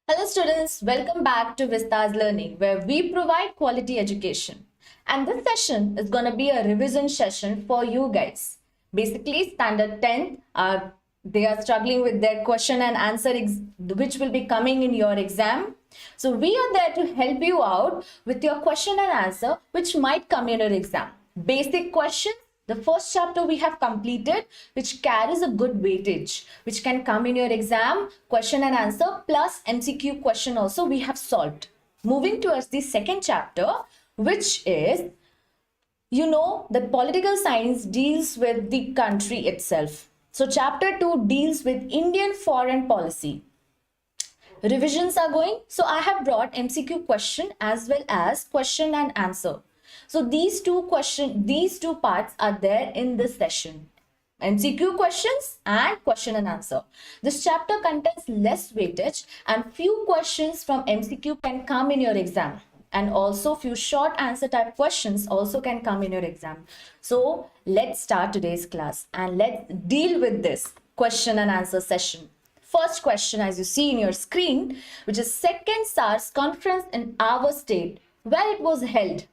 Hello students, welcome back to Vista's Learning, where we provide quality education. And this session is going to be a revision session for you guys. Basically, standard 10 they are struggling with their question and answer which will be coming in your exam. So we are there to help you out with your question and answer which might come in your exam. Basic questions. The first chapter we have completed, which carries a good weightage, which can come in your exam, question and answer, plus MCQ question also we have solved. Moving towards the second chapter, which is, that political science deals with the country itself. So chapter 2 deals with Indian foreign policy. Revisions are going. So I have brought MCQ question as well as question and answer. So these two parts are there in this session. MCQ questions and question and answer. This chapter contains less weightage and few questions from MCQ can come in your exam. And also few short answer type questions also can come in your exam. So let's start today's class and let's deal with this question and answer session. First question, as you see in your screen, which is second SARS conference in our state, where it was held.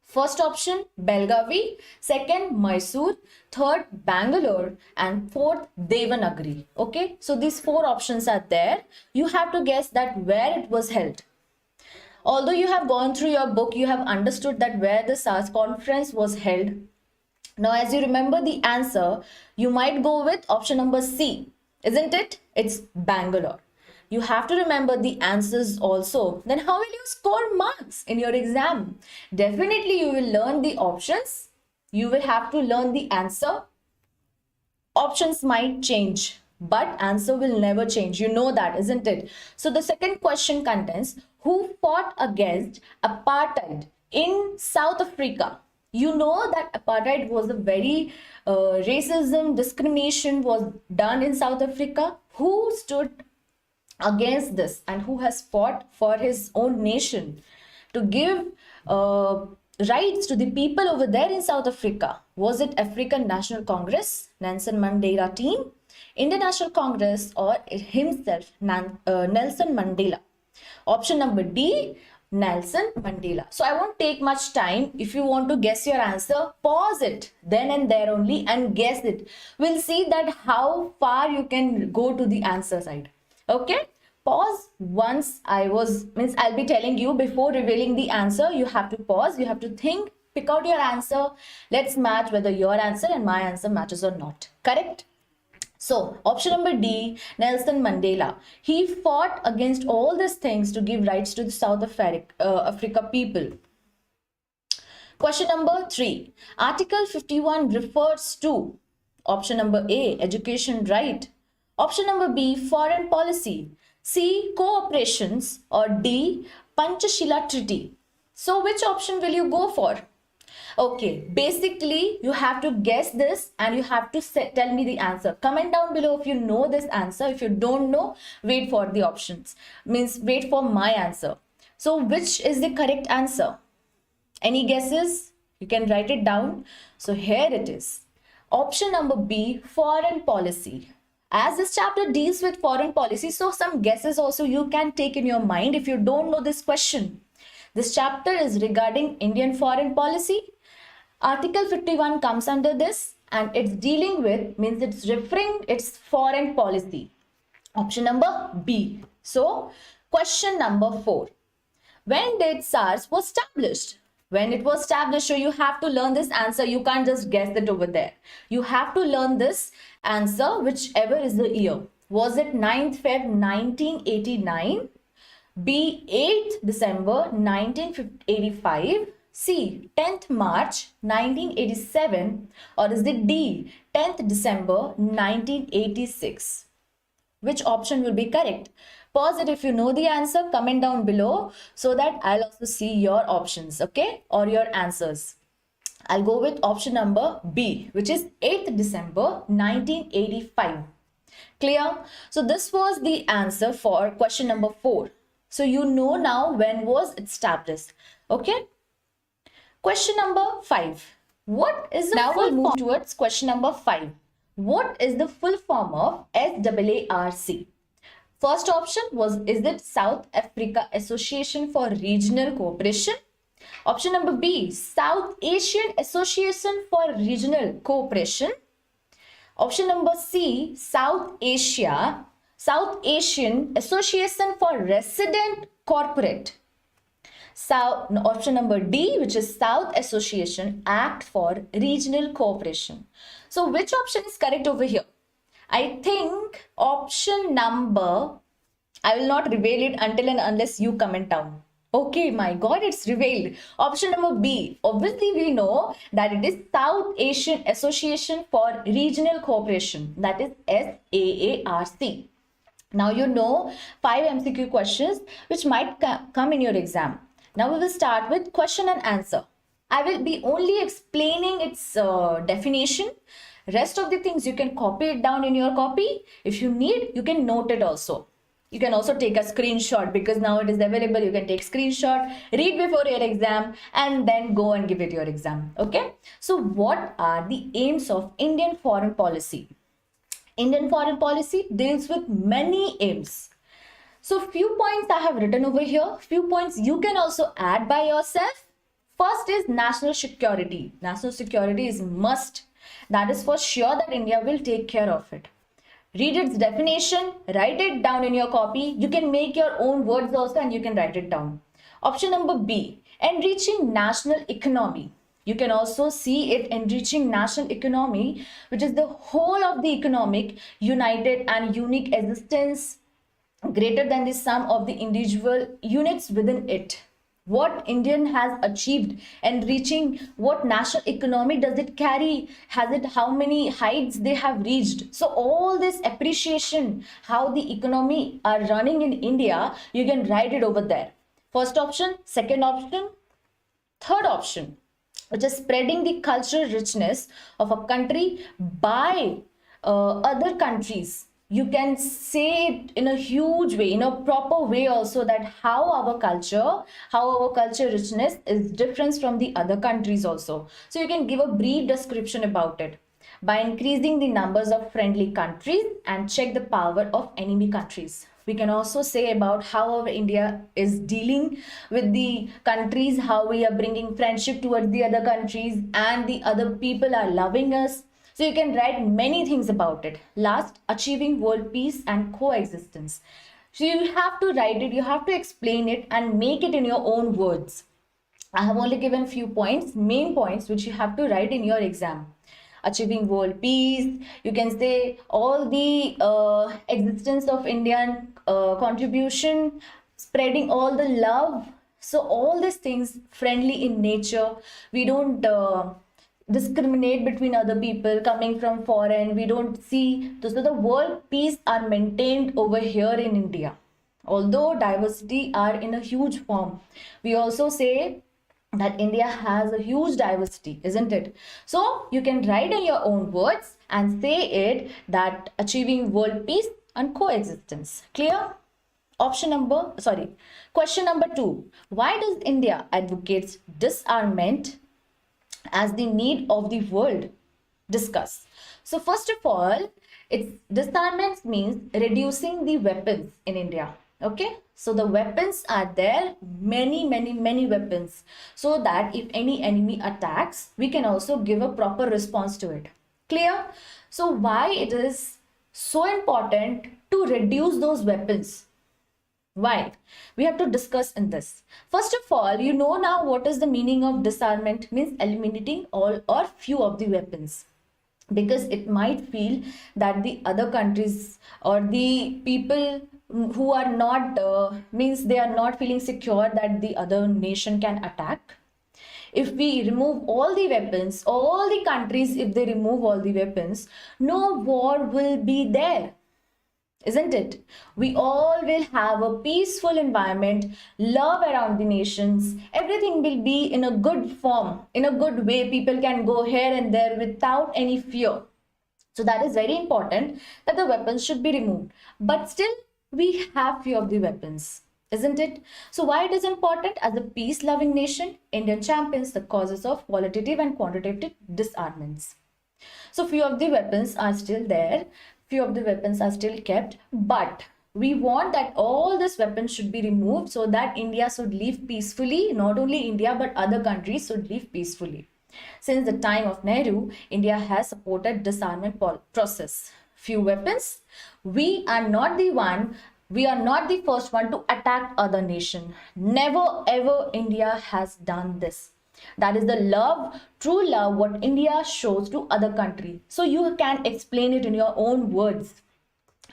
First option, Belgavi. Second, Mysore. Third, Bangalore. And fourth, Devanagari. Okay, so these four options are there. You have to guess that where it was held. Although you have gone through your book, you have understood that where the SARS conference was held. Now, as you remember the answer, you might go with option number C, isn't it? It's Bangalore. You have to remember the answers also. Then how will you score marks in your exam? Definitely you will learn the options. You will have to learn the answer. Options might change, but answer will never change. You know that, isn't it? So the second question contains, who fought against apartheid in South Africa? You know that apartheid was a very racism, discrimination was done in South Africa. Who stood against this and who has fought for his own nation to give rights to the people over there in South Africa? Was it African National Congress, Nelson Mandela team, Indian National Congress, or himself, Nelson Mandela? Option number D, Nelson Mandela. So I won't take much time. If you want to guess your answer, pause it then and there only and guess it. We'll see that how far you can go to the answer side. Okay, pause once I'll be telling you before revealing the answer. You have to pause, you have to think, pick out your answer. Let's match whether your answer and my answer matches or not. Correct? So option number D, Nelson Mandela. He fought against all these things to give rights to the South Africa people. Question number 3. Article 51 refers to option number A, education right. Option number B, foreign policy. C, cooperations, or D, Panchashila Treaty. So which option will you go for? Okay, basically you have to guess this and you have to tell me the answer. Comment down below if you know this answer. If you don't know, wait for the options. Means wait for my answer. So which is the correct answer? Any guesses? You can write it down. So here it is. Option number B, foreign policy. As this chapter deals with foreign policy, so some guesses also you can take in your mind if you don't know this question. This chapter is regarding Indian foreign policy. Article 51 comes under this and it's dealing with, means it's referring its foreign policy. Option number B. So question number 4. When did SARS was established? When it was established, so you have to learn this answer. You can't just guess it over there. You have to learn this answer, whichever is the year. Was it 9th Feb 1989? B, 8th December 1985? C, 10th March 1987? Or is it D, 10th December 1986? Which option will be correct? Pause it if you know the answer, comment down below so that I'll also see your options, okay, or your answers. I'll go with option number B, which is 8th December 1985. Clear? So this was the answer for question number 4. So you know now when was it established, okay? Question number 5. What is the full form? We'll move towards question number 5. What is the full form of SAARC? First option was, is it South Africa Association for Regional Cooperation? Option number B, South Asian Association for Regional Cooperation. Option number C, South Asian Association for Resident Corporate. Option number D, which is South Association Act for Regional Cooperation. So which option is correct over here? I think option number, I will not reveal it until and unless you comment down. Okay, my God, it's revealed. Option number B. Obviously, we know that it is South Asian Association for Regional Cooperation. That is SAARC. Now you know 5 MCQ questions which might come in your exam. Now we will start with question and answer. I will be only explaining its definition. Rest of the things you can copy it down in your copy. If you need, you can note it also. You can also take a screenshot because now it is available. You can take screenshot, read before your exam, and then go and give it your exam. Okay. So what are the aims of Indian foreign policy? Indian foreign policy deals with many aims. So few points I have written over here. Few points you can also add by yourself. First is national security. National security is must. That is for sure that India will take care of it. Read its definition, write it down in your copy. You can make your own words also and you can write it down. Option number B, enriching national economy. You can also see it enriching national economy, which is the whole of the economic, united and unique existence greater than the sum of the individual units within it. What Indian has achieved and reaching, what national economy does it carry, has it, how many heights they have reached. So all this appreciation, how the economy are running in India, you can write it over there. First option, second option, third option, which is spreading the cultural richness of a country by other countries. You can say it in a huge way, in a proper way also, that how our culture richness is different from the other countries also. So you can give a brief description about it. By increasing the numbers of friendly countries and check the power of enemy countries. We can also say about how our India is dealing with the countries, how we are bringing friendship towards the other countries and the other people are loving us. So you can write many things about it. Last, achieving world peace and coexistence. So you have to write it, you have to explain it and make it in your own words. I have only given few points, main points, which you have to write in your exam. Achieving world peace, you can say all the existence of Indian contribution, spreading all the love. So all these things, friendly in nature. We don't discriminate between other people coming from foreign. We don't see, so the world peace are maintained over here in India. Although diversity are in a huge form, we also say that India has a huge diversity, isn't it? So you can write in your own words and say it, that achieving world peace and coexistence. Clear? Question number 2. Why does India advocates disarmament as the need of the world? Discuss. So first of all, it's disarmament means reducing the weapons in India. Okay, so the weapons are there, many weapons, so that if any enemy attacks, we can also give a proper response to it. Clear? So why it is so important to reduce those weapons? Why? We have to discuss in this. First of all, you know now what is the meaning of disarmament. Means eliminating all or few of the weapons. Because it might feel that the other countries or the people who are not, means they are not feeling secure that the other nation can attack. If we remove all the weapons, all the countries, if they remove all the weapons, no war will be there. Isn't it? We all will have a peaceful environment, love around the nations. Everything will be in a good form, in a good way. People can go here and there without any fear. So that is very important that the weapons should be removed. But still, we have few of the weapons, isn't it? So why it is important? As a peace-loving nation, India champions the causes of qualitative and quantitative disarmaments. So few of the weapons are still there. Few of the weapons are still kept, but We want that all these weapons should be removed so that India should live peacefully. Not only India, but other countries should live peacefully. Since the time of Nehru, India has supported disarmament process. Few weapons. We are not the first one to attack other nation. Never ever India has done this. That is the love, true love, what India shows to other country. So you can explain it in your own words.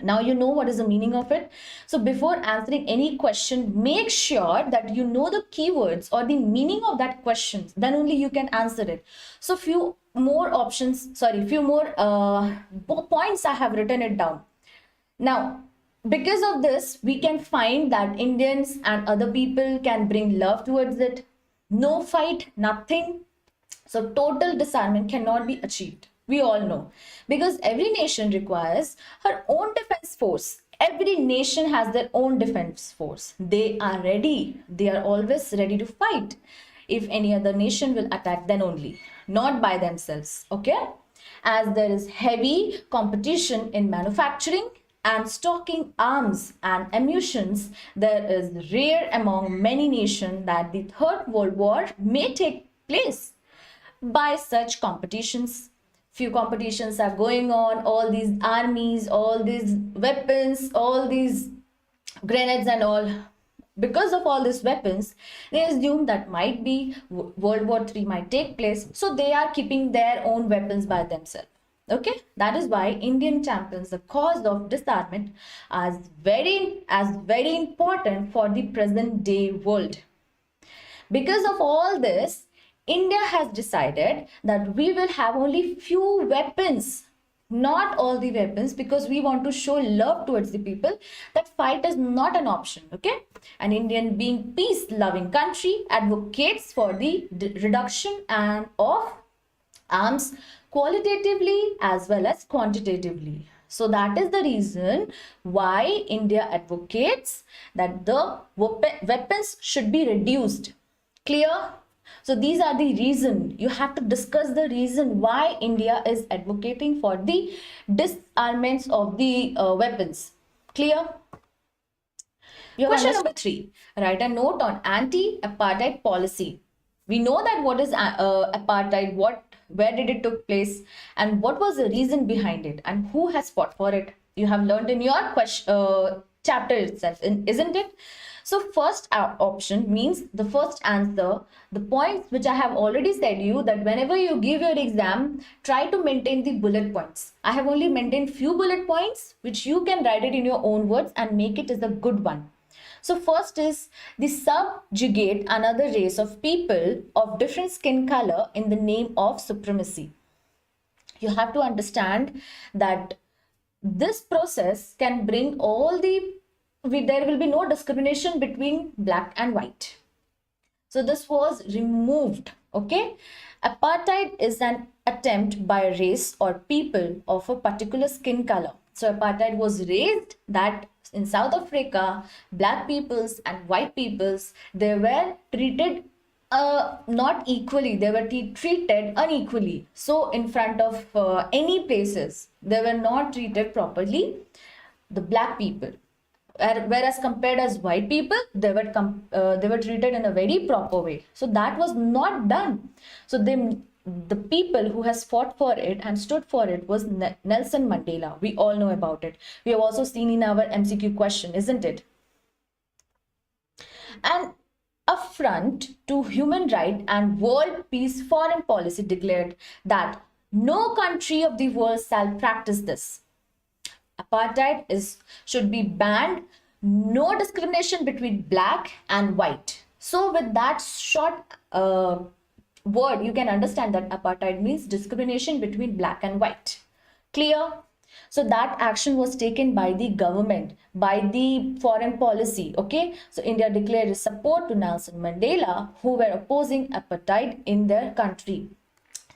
Now you know what is the meaning of it. So before answering any question, make sure that you know the keywords or the meaning of that question. Then only you can answer it. So few more points I have written it down. Now, because of this, we can find that Indians and other people can bring love towards it. No fight, nothing. So total disarmament cannot be achieved. We all know, because every nation requires her own defense force. Every nation has their own defense force. They are ready. They are always ready to fight. If any other nation will attack, then only, not by themselves. Okay? As there is heavy competition in manufacturing and stocking arms and ammunitions, there is rare among many nations that the Third World War may take place by such competitions. Few competitions are going on, all these armies, all these weapons, all these grenades and all. Because of all these weapons, they assume that might be World War III might take place. So they are keeping their own weapons by themselves. Okay, that is why Indian champions the cause of disarmament as very important for the present day world. Because of all this, India has decided that we will have only few weapons, not all the weapons, because we want to show love towards the people, that fight is not an option. Okay, an Indian, being peace loving country, advocates for the reduction and of arms qualitatively as well as quantitatively. So that is the reason why India advocates that the weapons should be reduced. Clear? So these are the reason. You have to discuss the reason why India is advocating for the disarmaments of the weapons. Clear? Question number 3. Write a note on anti-apartheid policy. We know that what is apartheid, where did it took place, and what was the reason behind it, and who has fought for it. You have learned in your chapter itself, isn't it? So first option means the first answer, the points which I have already said you, that whenever you give your exam, try to maintain the bullet points. I have only maintained few bullet points which you can write it in your own words and make it as a good one. So first is the subjugate another race of people of different skin color in the name of supremacy. You have to understand that this process can bring all there will be no discrimination between black and white. So this was removed. Okay. Apartheid is an attempt by a race or people of a particular skin color. So apartheid was raised that in South Africa, black peoples and white peoples, they were treated not equally, they were treated unequally. So in front of any places, they were not treated properly, the black people. Whereas compared as white people, they were treated in a very proper way. So that was not done. So the people who has fought for it and stood for it was Nelson Mandela. We all know about it. We have also seen in our MCQ question, isn't it? An affront to human rights and world peace foreign policy declared that no country of the world shall practice this. Apartheid should be banned. No discrimination between black and white. So with that short word, you can understand that apartheid means discrimination between black and white. Clear? So that action was taken by the government, by the foreign policy. Okay. So India declared its support to Nelson Mandela, who were opposing apartheid in their country.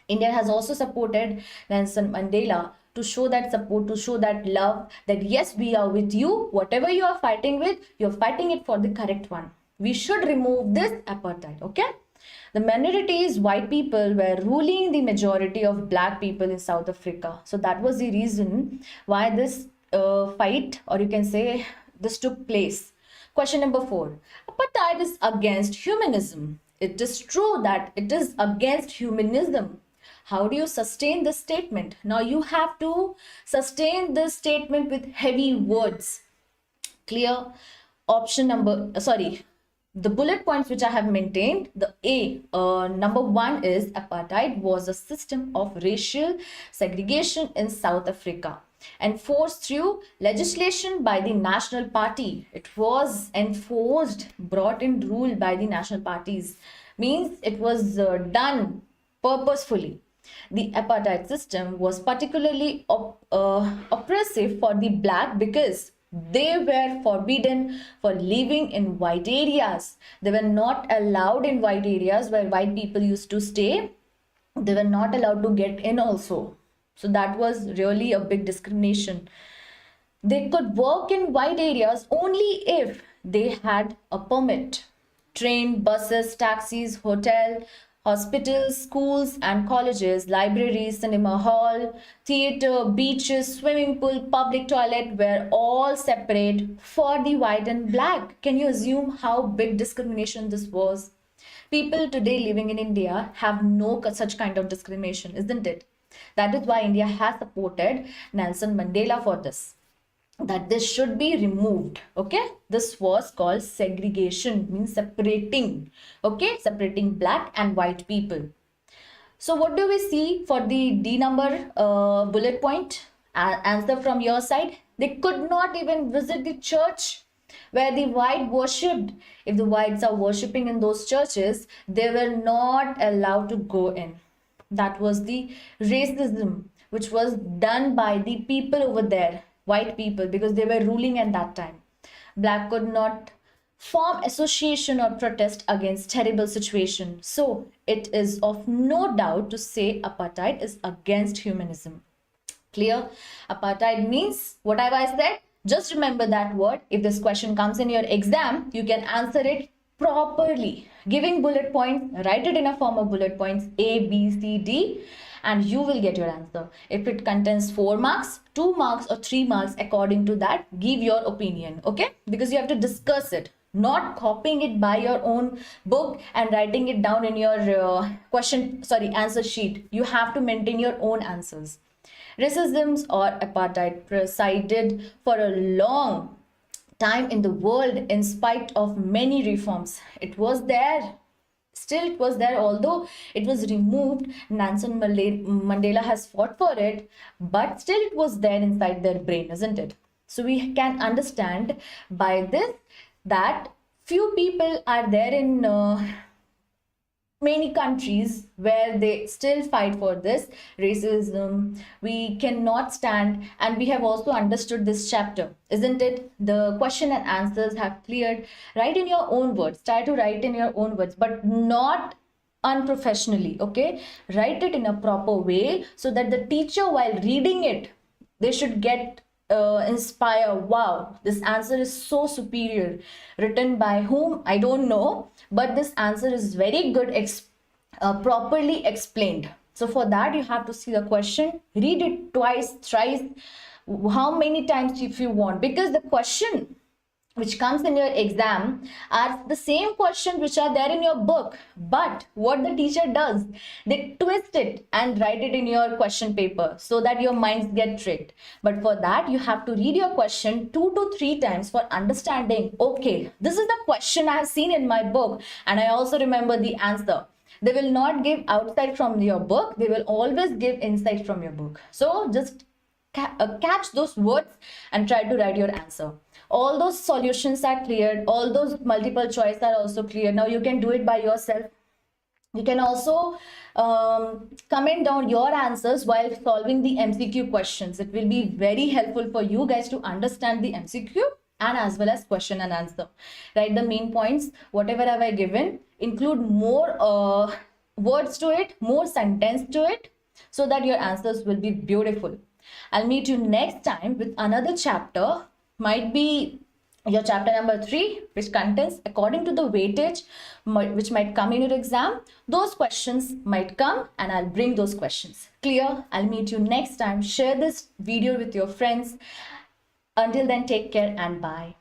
India has also supported Nelson Mandela to show that support, to show that love, that yes, we are with you. Whatever you are fighting with, you're fighting it for the correct one. We should remove this apartheid. Okay. The minorities, white people, were ruling the majority of black people in South Africa. So that was the reason why this fight, or you can say this took place. Question number 4. Apartheid is against humanism. It is true that it is against humanism. How do you sustain this statement? Now you have to sustain this statement with heavy words. Clear? Option number, the bullet points which I have maintained, the number 1 is apartheid was a system of racial segregation in South Africa enforced through legislation by the National Party. It was enforced, brought in rule by the national parties, means it was done purposefully. The apartheid system was particularly oppressive for the black because they were forbidden for living in white areas. They were not allowed in white areas where white people used to stay. They were not allowed to get in also. So that was really a big discrimination. They could work in white areas only if they had a permit. Train, buses, taxis, hotel, hospitals, schools and colleges, libraries, cinema hall, theater, beaches, swimming pool, public toilet were all separate for the white and black. Can you assume how big discrimination this was? People today living in India have no such kind of discrimination, isn't it? That is why India has supported Nelson Mandela for this, that this should be removed. Okay, this was called segregation, means separating, okay, separating black and white people. So what do we see for the D number bullet point? Answer from your side. They could not even visit the church where the white worshipped. If the whites are worshipping in those churches, they were not allowed to go in. That was the racism which was done by the people over there, white people, because they were ruling at that time. Black could not form association or protest against terrible situation. So it is of no doubt to say apartheid is against humanism. Clear? Apartheid means whatever I said. Just remember that word. If this question comes in your exam, you can answer it properly. Giving bullet points, write it in a form of bullet points A, B, C, D, and you will get your answer. If it contains 4 marks, 2 marks or 3 marks, according to that, give your opinion, okay? Because you have to discuss it, not copying it by your own book and writing it down in your answer sheet. You have to maintain your own answers. Racism or apartheid presided for a long time in the world in spite of many reforms. It was there. Still it was there, although it was removed. Nelson Mandela has fought for it, but still it was there inside their brain, isn't it? So we can understand by this that few people are there in many countries where they still fight for this racism. We cannot stand, and we have also understood this chapter, isn't it? The question and answers have cleared. Write in your own words. Try to write in your own words, but not unprofessionally, okay? Write it in a proper way so that the teacher, while reading it, they should get inspire. Wow, this answer is so superior. Written by whom? I don't know, but this answer is very good, properly explained. So for that, you have to see the question, read it twice, thrice, how many times if you want, because the question which comes in your exam are the same questions which are there in your book, but what the teacher does, they twist it and write it in your question paper so that your minds get tricked. But for that, you have to read your question 2 to 3 times for understanding, okay, this is the question I have seen in my book and I also remember the answer. They will not give outside from your book, they will always give inside from your book. So just catch those words and try to write your answer. All those solutions are cleared, all those multiple choice are also clear. Now you can do it by yourself. You can also comment down your answers while solving the MCQ questions. It will be very helpful for you guys to understand the MCQ and as well as question and answer. Write the main points, whatever have I given, include more words to it, more sentence to it, so that your answers will be beautiful. I'll meet you next time with another chapter, might be your chapter number 3, which contains according to the weightage which might come in your exam. Those questions might come and I'll bring those questions. Clear? I'll meet you next time. Share this video with your friends. Until then, take care and bye.